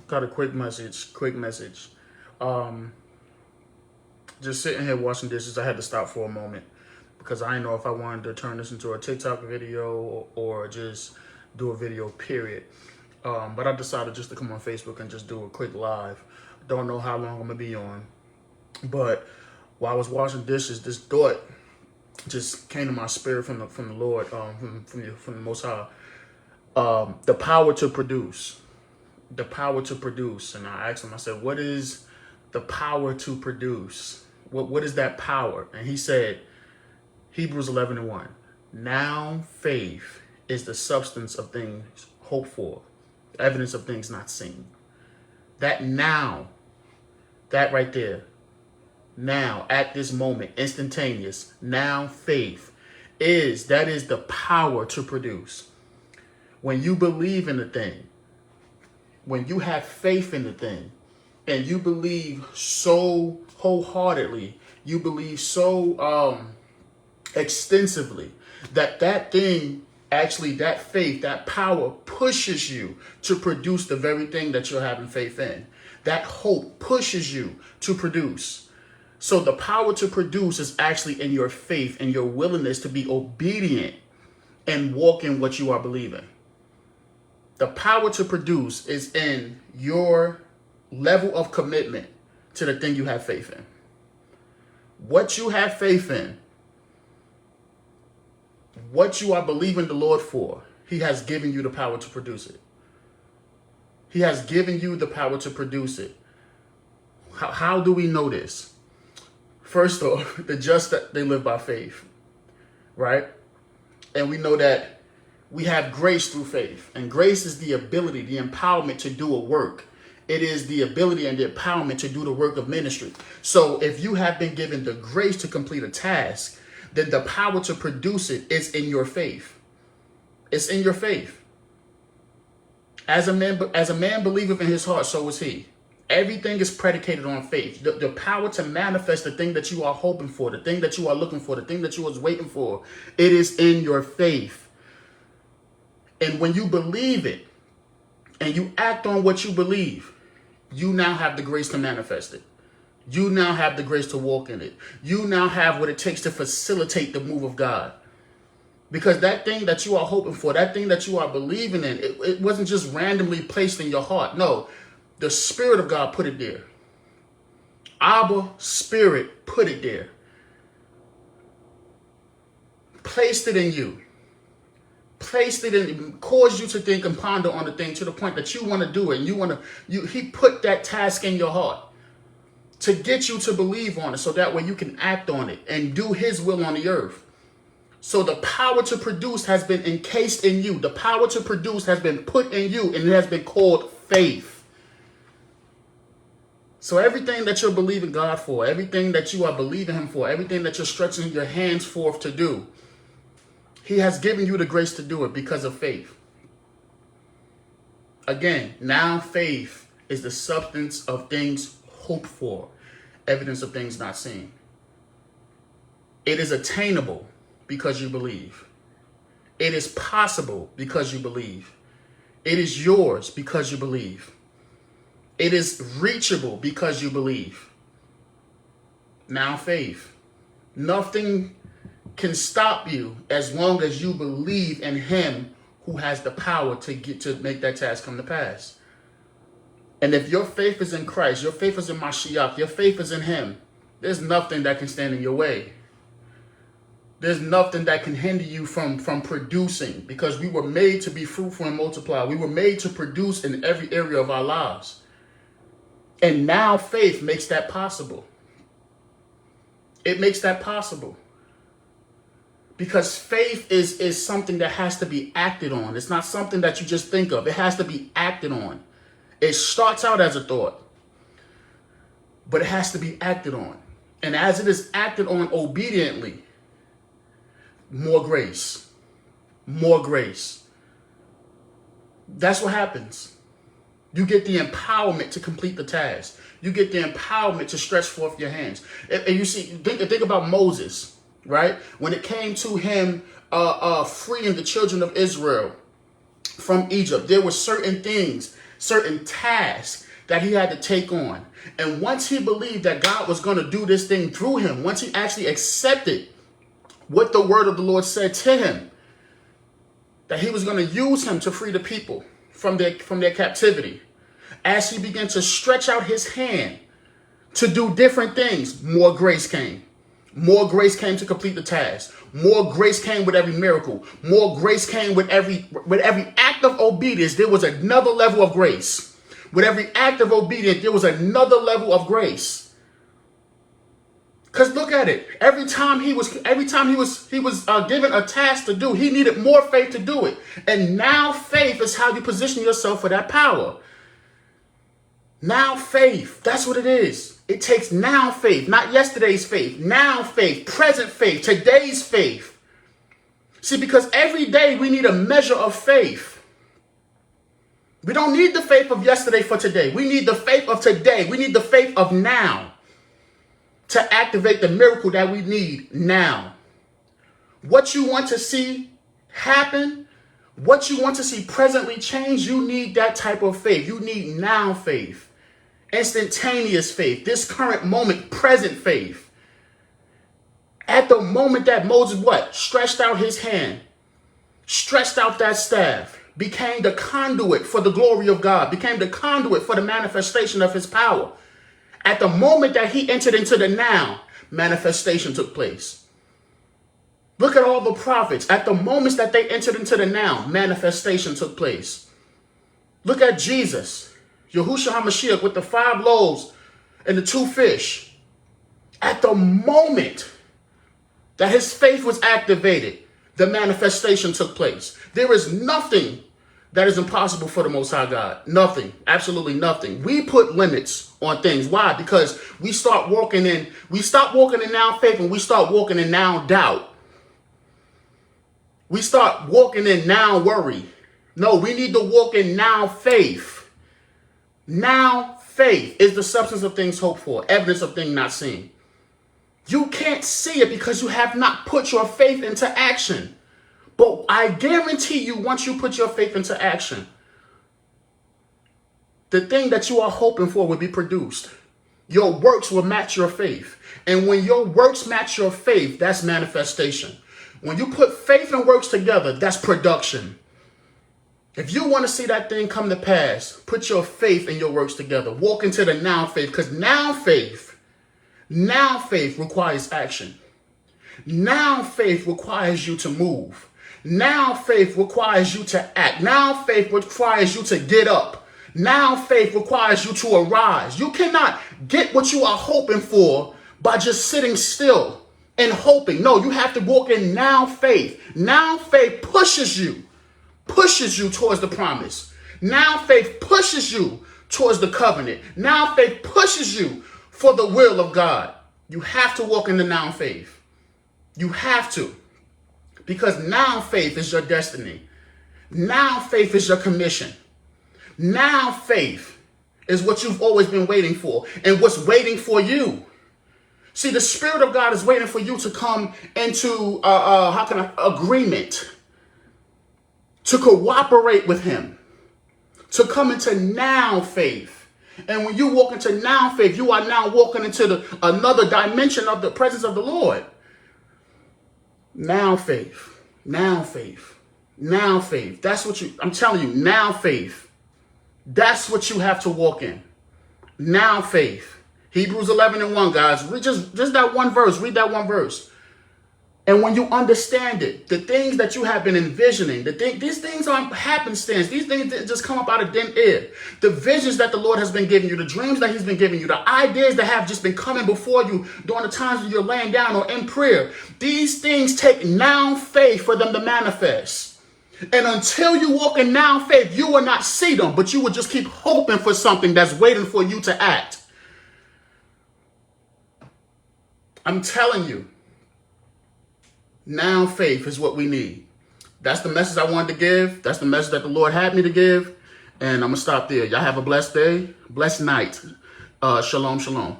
Got a quick message. Just sitting here washing dishes. I had to stop for a moment because I didn't know if I wanted to turn this into a TikTok video or just do a video, period. But I decided just to come on Facebook and just do a quick live. Don't know how long I'm going to be on. But while I was washing dishes, this thought just came to my spirit from the Lord, from the Most High. The power to produce. The power to produce. And I asked him, I said, what is the power to produce? What is that power? And he said, Hebrews 11:1. Now faith is the substance of things hoped for, evidence of things not seen. That now, that right there, now, at this moment, instantaneous, now faith is the power to produce. When you believe in a thing, when you have faith in the thing, and you believe so wholeheartedly, you believe so extensively that thing, actually that faith, that power pushes you to produce the very thing that you're having faith in. That hope pushes you to produce. So the power to produce is actually in your faith and your willingness to be obedient and walk in what you are believing. The power to produce is in your level of commitment to the thing you have faith in. What you have faith in, what you are believing the Lord for, He has given you the power to produce it. He has given you the power to produce it. How do we know this? First off, the just, that they live by faith, right? And we know that we have grace through faith. And grace is the ability, the empowerment to do a work. It is the ability and the empowerment to do the work of ministry. So if you have been given the grace to complete a task, then the power to produce it is in your faith. It's in your faith. As a man believeth in his heart, so is he. Everything is predicated on faith. The power to manifest the thing that you are hoping for, the thing that you are looking for, the thing that you was waiting for, it is in your faith. And when you believe it and you act on what you believe, you now have the grace to manifest it. You now have the grace to walk in it. You now have what it takes to facilitate the move of God. Because that thing that you are hoping for, that thing that you are believing in, it wasn't just randomly placed in your heart. No, the Spirit of God put it there. Abba, Spirit, put it there. Placed it in you. Placed it in, caused you to think and ponder on the thing to the point that you want to do it. And he put that task in your heart to get you to believe on it so that way you can act on it and do His will on the earth. So the power to produce has been encased in you. The power to produce has been put in you, and it has been called faith. So everything that you're believing God for, everything that you are believing Him for, everything that you're stretching your hands forth to do, He has given you the grace to do it because of faith. Again, now faith is the substance of things hoped for, evidence of things not seen. It is attainable because you believe. It is possible because you believe. It is yours because you believe. It is reachable because you believe. Now faith. Nothing can stop you as long as you believe in Him who has the power to make that task come to pass. And if your faith is in Christ, your faith is in Mashiach, your faith is in Him, there's nothing that can stand in your way. There's nothing that can hinder you from producing, because we were made to be fruitful and multiply. We were made to produce in every area of our lives. And now faith makes that possible. It makes that possible. Because faith is something that has to be acted on. It's not something that you just think of. It has to be acted on. It starts out as a thought, but it has to be acted on. And as it is acted on obediently, more grace, more grace. That's what happens. You get the empowerment to complete the task. You get the empowerment to stretch forth your hands. And you see, think about Moses. Right? When it came to him freeing the children of Israel from Egypt. There were certain things, certain tasks that he had to take on. And once he believed that God was going to do this thing through him, once he actually accepted what the word of the Lord said to him, that he was going to use him to free the people from their captivity, as he began to stretch out his hand to do different things, more grace came. More grace came to complete the task. More grace came with every miracle. More grace came with every act of obedience. There was another level of grace. With every act of obedience, there was another level of grace. Because look at it. Every time he was given a task to do, he needed more faith to do it. And now faith is how you position yourself for that power. Now faith, that's what it is. It takes now faith, not yesterday's faith. Now faith, present faith, today's faith. See, because every day we need a measure of faith. We don't need the faith of yesterday for today. We need the faith of today. We need the faith of now to activate the miracle that we need now. What you want to see happen, what you want to see presently change, you need that type of faith. You need now faith. Instantaneous faith, this current moment, present faith. At the moment that Moses stretched out his hand, stretched out that staff, became the conduit for the glory of God, became the conduit for the manifestation of his power. At the moment that he entered into the now, manifestation took place. Look at all the prophets. At the moments that they entered into the now, manifestation took place. Look at Jesus. Yahushua HaMashiach with the 5 loaves and the 2 fish. At the moment that his faith was activated, the manifestation took place. There is nothing that is impossible for the Most High God. Nothing. Absolutely nothing. We put limits on things. Why? Because we stop walking in now faith and we start walking in now doubt. We start walking in now worry. No, we need to walk in now faith. Now faith is the substance of things hoped for, evidence of things not seen. You can't see it because you have not put your faith into action. But I guarantee you, once you put your faith into action, the thing that you are hoping for will be produced. Your works will match your faith. And when your works match your faith, that's manifestation. When you put faith and works together, that's production. If you want to see that thing come to pass, put your faith and your works together. Walk into the now faith, because now faith requires action. Now faith requires you to move. Now faith requires you to act. Now faith requires you to get up. Now faith requires you to arise. You cannot get what you are hoping for by just sitting still and hoping. No, you have to walk in now faith. Now faith pushes you towards the promise. Now faith pushes you towards the covenant. Now faith pushes you for the will of God. You have to walk in the now faith. You have to. Because now faith is your destiny. Now faith is your commission. Now faith is what you've always been waiting for and what's waiting for you. See, the Spirit of God is waiting for you to come into agreement, to cooperate with him, to come into now faith. And when you walk into now faith, you are now walking into another dimension of the presence of the Lord. Now faith, now faith, now faith. That's what I'm telling you, now faith. That's what you have to walk in. Now faith. Hebrews 11:1, guys. Read just that one verse. Read that one verse. And when you understand it, the things that you have been envisioning, these things aren't happenstance. These things just come up out of thin air. The visions that the Lord has been giving you, the dreams that he's been giving you, the ideas that have just been coming before you during the times when you're laying down or in prayer, these things take now faith for them to manifest. And until you walk in now faith, you will not see them, but you will just keep hoping for something that's waiting for you to act. I'm telling you. Now faith is what we need. That's the message I wanted to give. That's the message that the Lord had me to give. And I'm going to stop there. Y'all have a blessed day, blessed night. Shalom, shalom.